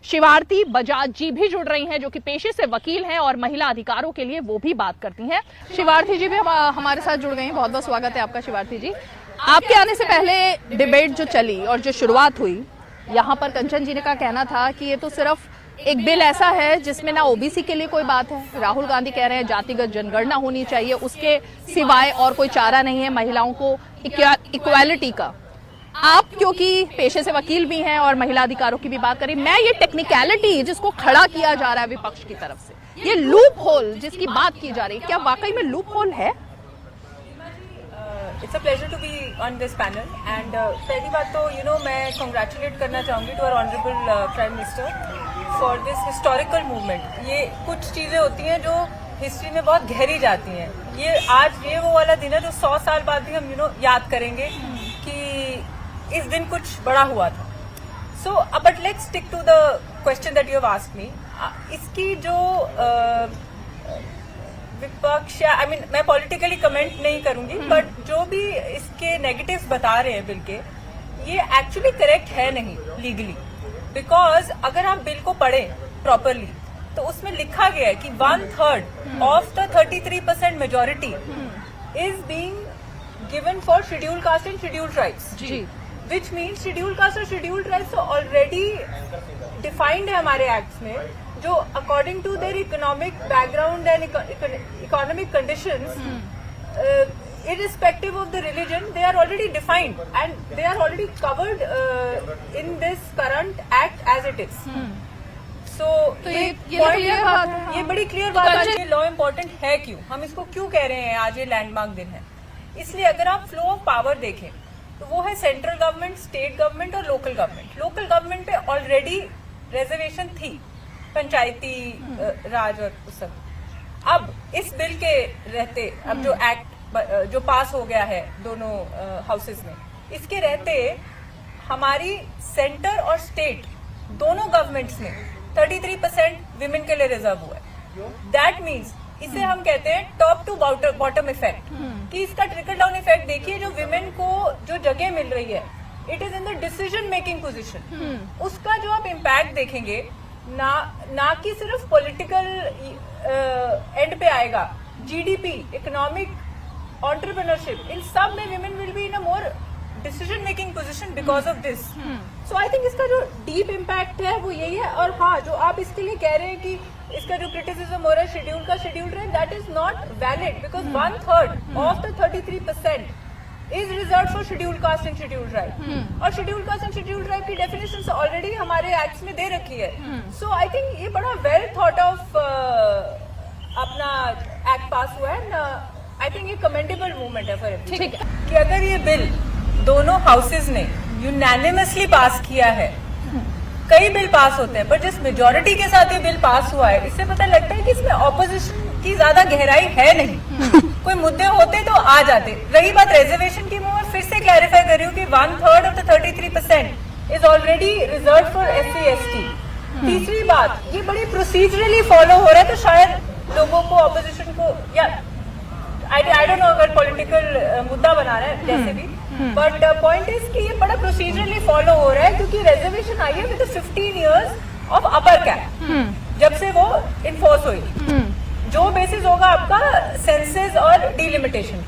शिवार्थी बजाज जी भी जुड़ रही हैं, जो कि पेशे से वकील हैं और महिला अधिकारों के लिए वो भी बात करती हैं। शिवार्थी जी भी हमारे साथ जुड़ गई हैं। बहुत बहुत स्वागत है आपका शिवार्थी जी। आपके आने से पहले डिबेट जो चली और जो शुरुआत हुई, यहाँ पर कंचन जी ने का कहना था कि ये तो सिर्फ एक बिल ऐसा है जिसमें ना ओबीसी के लिए कोई बात है। राहुल गांधी कह रहे हैं जातिगत जनगणना होनी चाहिए, उसके सिवाय और कोई चारा नहीं है महिलाओं को इक्वालिटी का। आप क्योंकि पेशे से वकील भी हैं और महिला अधिकारों की भी बात करें, मैं ये टेक्निकलिटी जिसको खड़ा किया जा रहा है विपक्ष की तरफ से, ये लूप होल जिसकी बात की जा रही है, क्या वाकई में लूप होल है? It's a pleasure to be on this panel and पहली बात तो मैं कॉन्ग्रेचुलेट करना चाहूँगी to our honourable prime minister for this historical movement. ये कुछ चीज़ें होती हैं जो हिस्ट्री में बहुत गहरी जाती हैं। ये आज ये वो वाला दिन है जो 100 साल बाद भी हम याद करेंगे कि इस दिन कुछ बड़ा हुआ था। So but let's stick to the question that you have asked me. इसकी जो विपक्ष मैं पॉलिटिकली कमेंट नहीं करूंगी, बट जो भी इसके नेगेटिव्स बता रहे हैं बिल के, ये एक्चुअली करेक्ट है नहीं लीगली। बिकॉज अगर आप बिल को पढ़ें प्रॉपरली तो उसमें लिखा गया है कि 1/3 of the 33% majority is being given for schedule caste and schedule tribes, which means schedule caste और शेड्यूल ट्राइब्स ऑलरेडी डिफाइंड है हमारे एक्ट्स में, जो according to their economic background and economic conditions, irrespective of the religion, they are already defined and they are already covered in this current act as it is. So ये clear बात है। ये बड़ी clear बात है। ये law important है क्यों, हम इसको क्यों कह रहे हैं आज ये लैंडमार्क दिन है? इसलिए अगर आप फ्लो ऑफ पावर देखें तो वो है सेंट्रल गवर्नमेंट, स्टेट गवर्नमेंट और लोकल गवर्नमेंट। लोकल गवर्नमेंट पे ऑलरेडी रिजर्वेशन थी, पंचायती राज और उस सब। अब इस बिल के रहते, अब जो एक्ट जो पास हो गया है दोनों हाउसेस में, इसके रहते हमारी सेंटर और स्टेट दोनों गवर्नमेंट्स में 33% विमेन के लिए रिजर्व हुआ है। दैट मीन्स इसे हम कहते हैं टॉप टू बॉटम इफेक्ट, कि इसका ट्रिकल डाउन इफेक्ट देखिए। जो विमेन को जो जगह मिल रही है, it is in the decision making position. उसका जो आप इम्पैक्ट देखेंगे ना कि सिर्फ पॉलिटिकल एंड पे आएगा, जीडीपी, इकोनॉमिक, एंटरप्रेन्योरशिप, इन सब में women will be in a more decision making position because of this. So I think इसका जो डीप इम्पैक्ट है वो यही है। और हाँ, जो आप इसके लिए कह रहे हैं कि इसका जो क्रिटिसिज्म हो रहा है शेड्यूल का, schedule tribe, that is not valid because 1/3 of the 33% is reserve for schedule caste and schedule tribe. और schedule caste and schedule tribe की डेफिनेशन ऑलरेडी हमारे एक्ट में दे रखी है। सो आई थिंक ये बड़ा वेल थॉट ऑफ अपना एक्ट पास हुआ है। आई थिंक ये कमेंडेबल मूवमेंट है फॉर एवरीवन कि अगर ये बिल दोनों हाउसेज ने यूनैनिमसली पास किया है। कई बिल पास होते हैं पर जिस मेजोरिटी के साथ ये बिल पास हुआ है, इससे पता लगता है कि इसमें ऑपोजिशन की ज्यादा गहराई है नहीं। कोई मुद्दे होते तो आ जाते। रही बात रिजर्वेशन की, मैं फिर से क्लैरिफाई कर रही हूँ कि 1/3 of the 33% is already reserve for SC/ST। तीसरी बात, ये बड़ी प्रोसीजरली फॉलो हो रहा है, तो शायद लोगों को, ऑपोजिशन को, या आई डोंट नो अगर पॉलिटिकल मुद्दा बना रहा है जैसे भी, बट पॉइंट इज कि ये बड़ा प्रोसीजरली फॉलो हो रहा है, क्योंकि रिजर्वेशन आई है with 15 years of upper cap, जब से वो इन्फोर्स हुई, जो बेसिस होगा आपका सेंसेस और डिलिमिटेशन।